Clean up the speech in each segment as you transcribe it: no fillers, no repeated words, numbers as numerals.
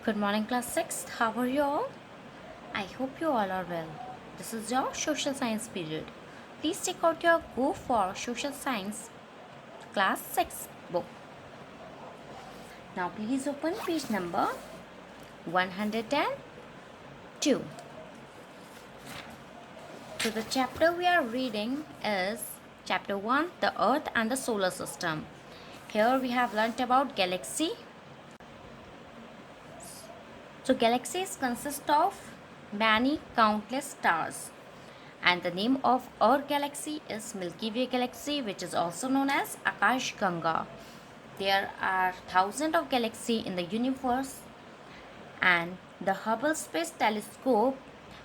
Good morning, class 6. How are you all? I hope you all are well. This is your social science period. Please take out your Go for Social Science class 6 book. Now, please open page number 102. So, the chapter we are reading is chapter 1, the Earth and the Solar System. Here we have learnt about galaxy. So, galaxies consist of many countless stars. And the name of our galaxy is Milky Way galaxy, which is also known as Akash Ganga. There are thousands of galaxies in the universe, and the Hubble Space Telescope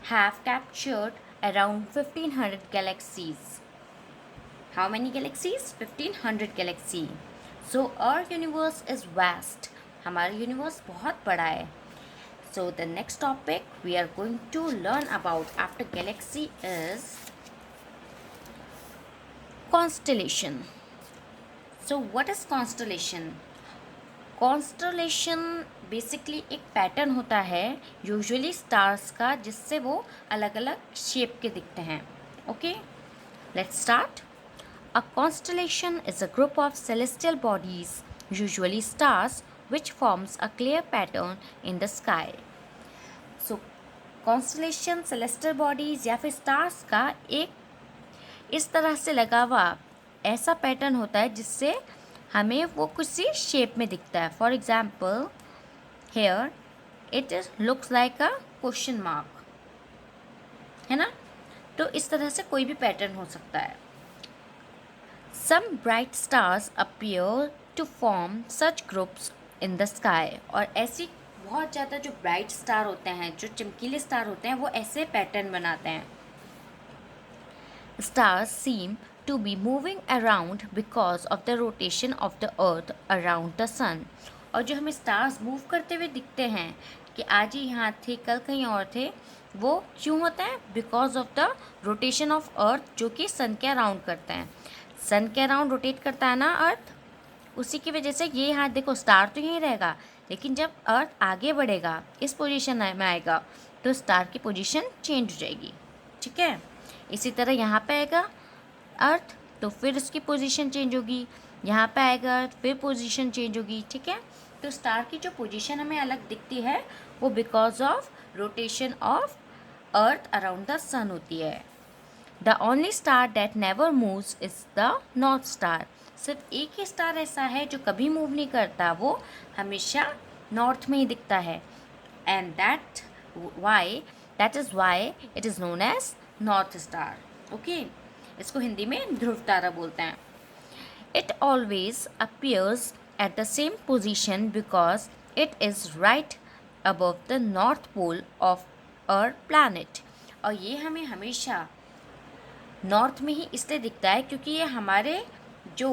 have captured around 1500 galaxies. How many galaxies? 1500 galaxies. So our universe is vast. हमारा universe बहुत बड़ा है. So the next topic we are going to learn about after galaxy is constellation. So what is constellation? Constellation basically एक pattern होता है usually stars का जिससे वो अलग अलग शेप के दिखते हैं. Okay, let's start. A constellation is a group of celestial bodies, usually stars, which forms a clear pattern in the sky. So, constellation celestial bodies या फिर stars का एक इस तरह से लगा हुआ ऐसा पैटर्न होता है जिससे हमें वो किसी शेप में दिखता है. For example here it is looks like a question mark, है ना. तो इस तरह से कोई भी पैटर्न हो सकता है. Some bright stars appear to form such groups in the sky. और ऐसी बहुत ज़्यादा जो ब्राइट स्टार होते हैं, जो चमकीले स्टार होते हैं, वो ऐसे पैटर्न बनाते हैं. Stars seem to be moving around because of the rotation of the earth around the sun. और जो हमें स्टार्स मूव करते हुए दिखते हैं कि आज ही यहाँ थे, कल कहीं और थे, वो क्यों होता है? Because of the rotation of अर्थ, जो कि सन के अराउंड करते हैं. सन के अराउंड रोटेट करता है ना अर्थ, उसी की वजह से ये यहाँ देखो स्टार तो यहीं रहेगा, लेकिन जब अर्थ आगे बढ़ेगा, इस पोजीशन में आएगा, तो स्टार की पोजीशन चेंज हो जाएगी. ठीक है, इसी तरह यहाँ पे आएगा अर्थ तो फिर उसकी पोजीशन चेंज होगी, यहाँ पे आएगा अर्थ फिर पोजीशन चेंज होगी. ठीक है, तो स्टार की जो पोजीशन हमें अलग दिखती है वो because of rotation of earth around the sun होती है. The only star that never moves is the north star. सिर्फ एक ही स्टार ऐसा है जो कभी मूव नहीं करता, वो हमेशा नॉर्थ में ही दिखता है. And that is why it is known as north star. Okay, इसको हिंदी में ध्रुव तारा बोलते हैं. It always appears at the same position because it is right above the north pole of our planet. और ये हमें हमेशा नॉर्थ में ही इसलिए दिखता है क्योंकि ये हमारे जो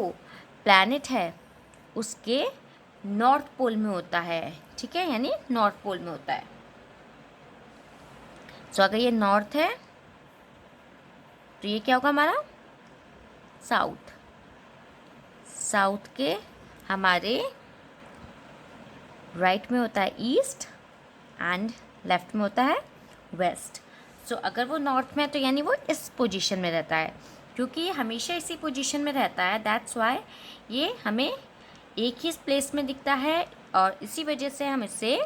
प्लैनेट है उसके नॉर्थ पोल में होता है. ठीक है, यानी नॉर्थ पोल में होता है. सो अगर ये नॉर्थ है तो ये क्या होगा हमारा साउथ. साउथ के हमारे राइट में होता है ईस्ट एंड लेफ्ट में होता है वेस्ट. सो अगर वो नॉर्थ में है तो यानी वो इस पोजीशन में रहता है, क्योंकि ये हमेशा इसी पोजीशन में रहता है. दैट्स वाई ये हमें एक ही प्लेस में दिखता है और इसी वजह से हम इसे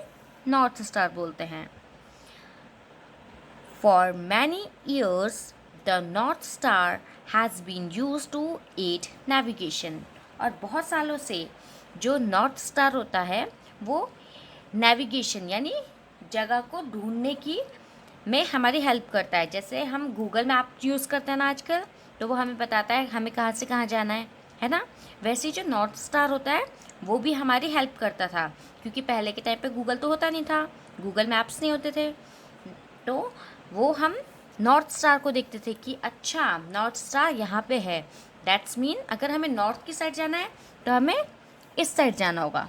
नॉर्थ स्टार बोलते हैं. For many years the north star has been use to aid navigation. और बहुत सालों से जो नॉर्थ स्टार होता है वो नेविगेशन यानी जगह को ढूंढने की में हमारी हेल्प करता है. जैसे हम गूगल मैप यूज़ करते हैं ना आजकल, तो वो हमें बताता है हमें कहाँ से कहाँ जाना है ना. वैसे ही जो नॉर्थ स्टार होता है वो भी हमारी हेल्प करता था, क्योंकि पहले के टाइम पे गूगल तो होता नहीं था, गूगल मैप्स नहीं होते थे, तो वो हम नॉर्थ स्टार को देखते थे कि अच्छा नॉर्थ स्टार यहाँ पे है. दैट्स मीन अगर हमें नॉर्थ की साइड जाना है तो हमें इस साइड जाना होगा.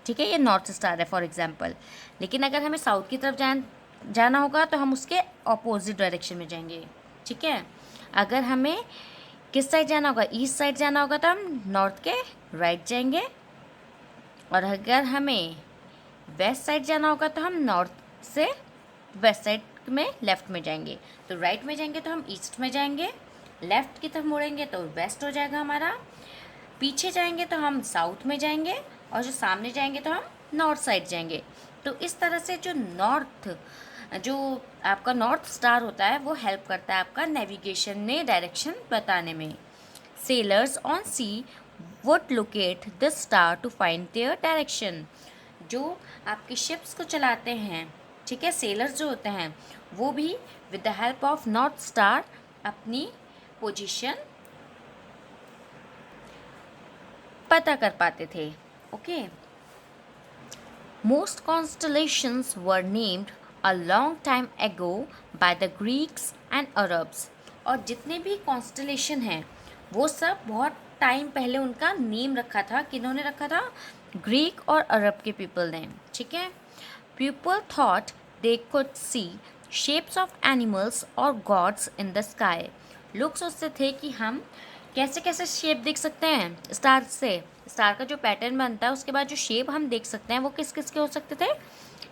ठीक है, ये नॉर्थ स्टार है फॉर एग्जांपल. लेकिन अगर हमें साउथ की तरफ जाना होगा तो हम उसके ऑपोजिट डायरेक्शन में जाएंगे. ठीक है, अगर हमें किस साइड जाना होगा, ईस्ट साइड जाना होगा, तो हम नॉर्थ के राइट जाएंगे. और अगर हमें वेस्ट साइड जाना होगा तो हम नॉर्थ से वेस्ट साइड में लेफ़्ट में जाएंगे, तो राइट में जाएंगे तो हम ईस्ट में जाएंगे, लेफ़्ट की तरफ मुड़ेंगे तो वेस्ट हो जाएगा हमारा, पीछे जाएंगे तो हम साउथ में जाएंगे, और जो सामने जाएंगे तो हम नॉर्थ साइड जाएंगे। तो इस तरह से जो आपका नॉर्थ स्टार होता है वो हेल्प करता है आपका नेविगेशन में डायरेक्शन बताने में। Sailors on sea would locate this star to find their direction. जो आपके शिप्स को चलाते हैं, ठीक है, सेलर्स जो होते हैं वो भी with the help of north star अपनी पोजीशन पता कर पाते थे। Okay, most constellations were named a long time ago by the Greeks and Arabs. और जितने भी कॉन्स्टलेशन हैं वो सब बहुत टाइम पहले उनका नेम रखा था। किन्होंने रखा था? ग्रीक और अरब के पीपल ने, ठीक है। People thought they could see shapes of animals और गॉड्स इन द स्काई। लोग सोचते थे कि हम कैसे कैसे शेप देख सकते हैं स्टार से। स्टार का जो पैटर्न बनता है उसके बाद जो शेप हम देख सकते हैं वो किस किस के हो सकते थे?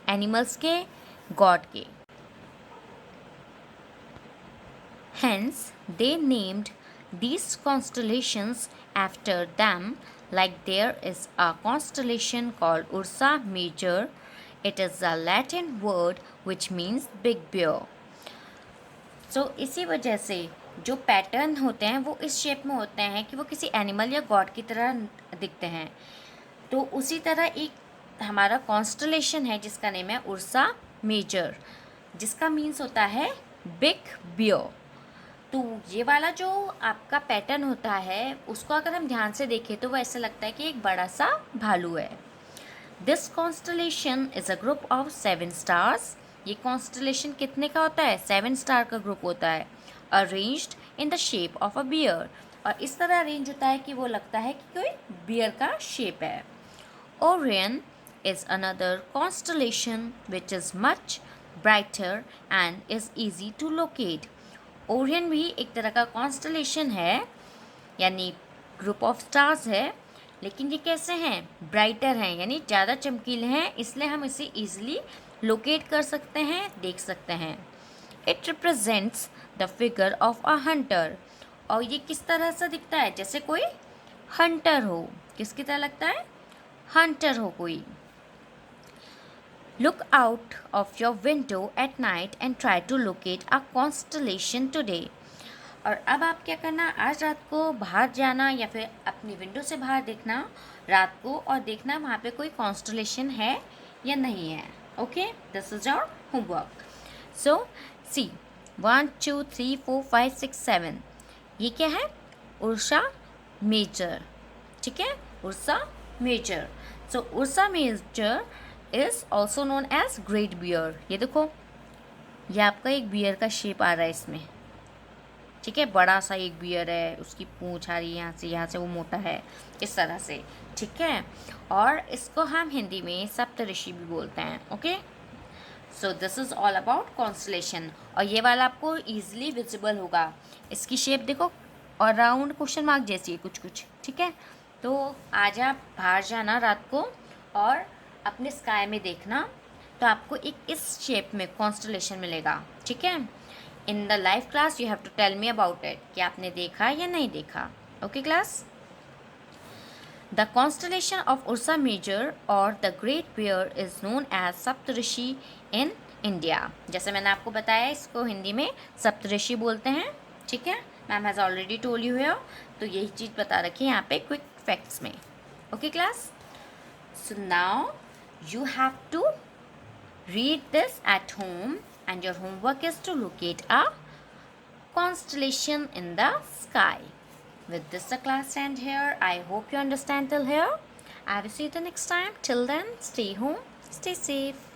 एनिमल्स के, गॉड के। Hence, they named these constellations after them, like there is a constellation called Ursa Major. It is a Latin word which means big bear. So, इसी वजह से जो पैटर्न होते हैं वो इस शेप में होते हैं कि वो किसी एनिमल या गॉड की तरह दिखते हैं। तो उसी तरह एक हमारा कॉन्स्टलेशन है जिसका नेम है उर्सा मेजर, जिसका मीन्स होता है बिग बियर। तो ये वाला जो आपका पैटर्न होता है उसको अगर हम ध्यान से देखें तो वो ऐसा लगता है कि एक बड़ा सा भालू है। This constellation is a group of 7 stars. ये कॉन्स्टलेशन कितने का होता है? 7 स्टार का ग्रुप होता है, arranged in the shape of a bear. और इस तरह अरेंज होता है कि वो लगता है कि कोई बियर का शेप है। Orion is another constellation which is much brighter and is easy to locate. Orion भी एक तरह का कॉन्स्टलेशन है, यानी ग्रुप ऑफ स्टार्स है, लेकिन ये कैसे हैं? ब्राइटर हैं, यानी ज़्यादा चमकीले हैं, इसलिए हम इसे ईजिली लोकेट कर सकते हैं, देख सकते हैं। It represents the figure of a Hunter. और ये किस तरह से दिखता है? जैसे कोई हंटर हो। किसकी तरह लगता है? हंटर हो कोई। Look out of your window at night and try to locate a constellation today. और अब आप क्या करना? आज रात को बाहर जाना या फिर अपनी विंडो से बाहर देखना रात को और देखना वहाँ पे कोई कॉन्स्टलेशन है या नहीं है। Okay, this is our homework. So see 1 2 3 4 5 6 7, ये क्या है? उर्सा मेजर, ठीक है, Ursa Major. So Ursa Major is also known as great bear. ये देखो, ये आपका एक बियर का शेप आ रहा है इसमें, ठीक है, बड़ा सा एक बियर है, उसकी पूंछ आ रही है यहाँ से वो मोटा है इस तरह से, ठीक है। और इसको हम हिंदी में सप्तऋषि भी बोलते हैं। Okay, so this is all about constellation. और ये वाला आपको ईजिली विजिबल होगा। इसकी शेप देखो, और राउंड क्वेश्चन मार्क जैसी है कुछ कुछ, ठीक है। तो आज आप बाहर जाना रात को और अपने स्काई में देखना, तो आपको एक इस शेप में कॉन्स्टलेशन मिलेगा, ठीक है। In the live class you have to tell me about it, कि आपने देखा या नहीं देखा। Okay class, the constellation of Ursa Major और the Great Bear is known as Saptarishi in India. जैसे मैंने आपको बताया इसको हिंदी में सप्तऋषि बोलते हैं, ठीक है। Ma'am has already told you here, तो यही चीज़ बता रखी है यहाँ पे क्विक फैक्ट्स में। Okay class, so now you have to read this at home and your homework is to locate a constellation in the sky. With this the class end here. I hope you understand till here. I will see you the next time. Till then, stay home, stay safe.